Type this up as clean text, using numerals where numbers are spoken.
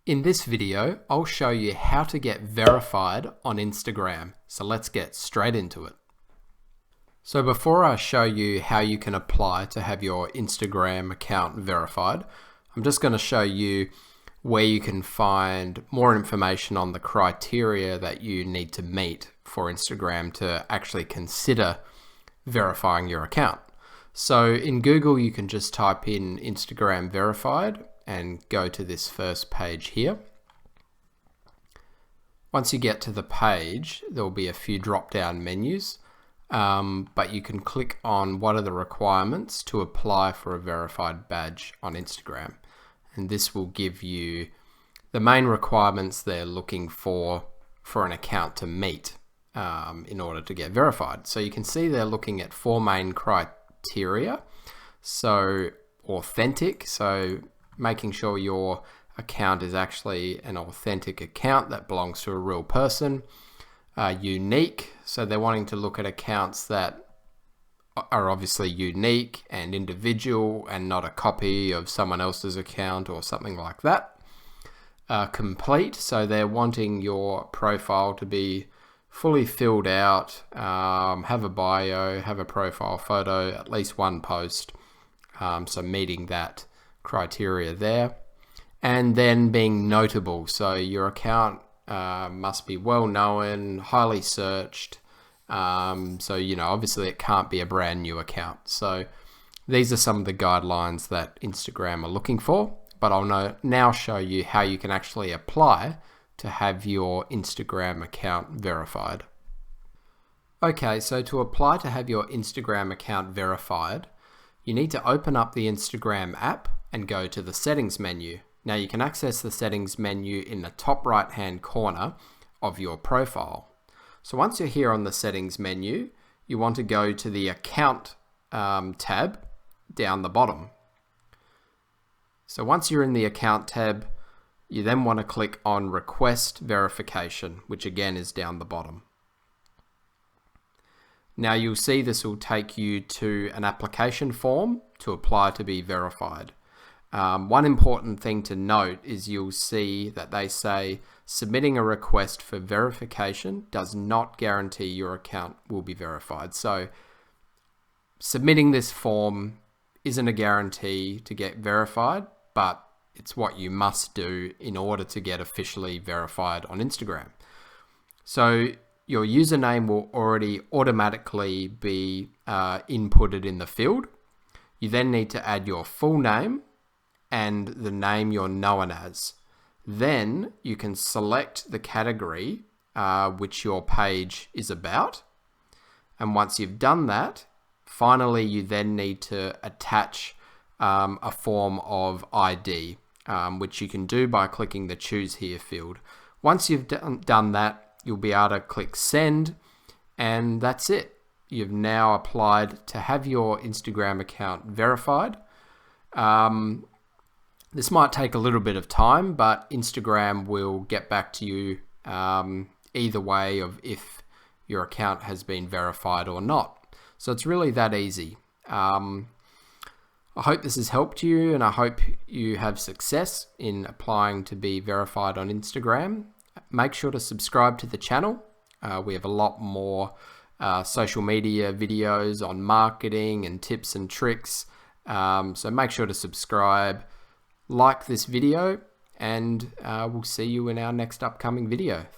In this video, I'll show you how to get verified on Instagram. So let's get straight into it. So before I show you how you can apply to have your Instagram account verified, I'm just going to show you where you can find more information on the criteria that you need to meet for Instagram to actually consider verifying your account. So in Google, you can just type in Instagram verified and go to this first page here. Once you get to the page, there will be a few drop-down menus, but you can click on what are the requirements to apply for a verified badge on Instagram. And this will give you the main requirements they're looking for an account to meet in order to get verified. So you can see they're looking at four main criteria. So authentic, so making sure your account is actually an authentic account that belongs to a real person. Unique, so they're wanting to look at accounts that are obviously unique and individual and not a copy of someone else's account or something like that. Complete, so they're wanting your profile to be fully filled out, have a bio, have a profile photo, at least one post, so meeting that criteria there. And then being notable, so your account must be well known, highly searched, so obviously it can't be a brand new account. So these are some of the guidelines that Instagram are looking for, but I'll now show you how you can actually apply to have your Instagram account verified. Okay, so to apply to have your Instagram account verified, you need to open up the Instagram app and go to the settings menu. Now you can access the settings menu in the top right hand corner of your profile. So once you're here on the settings menu, you want to go to the account tab down the bottom. So once you're in the account tab, you then want to click on request verification, which again is down the bottom. Now you'll see this will take you to an application form to apply to be verified. One important thing to note is you'll see that they say submitting a request for verification does not guarantee your account will be verified. So submitting this form isn't a guarantee to get verified, but it's what you must do in order to get officially verified on Instagram. So your username will already automatically be inputted in the field. You then need to add your full name and the name you're known as. Then you can select the category which your page is about. And once you've done that, finally you then need to attach a form of ID, which you can do by clicking the choose here field. Once you've done that, you'll be able to click send, and that's it. You've now applied to have your Instagram account verified. This might take a little bit of time, but Instagram will get back to you either way of if your account has been verified or not. So it's really that easy. I hope this has helped you, and I hope you have success in applying to be verified on Instagram. Make sure to subscribe to the channel. We have a lot more social media videos on marketing and tips and tricks. So make sure to subscribe, like this video, and we'll see you in our next upcoming video.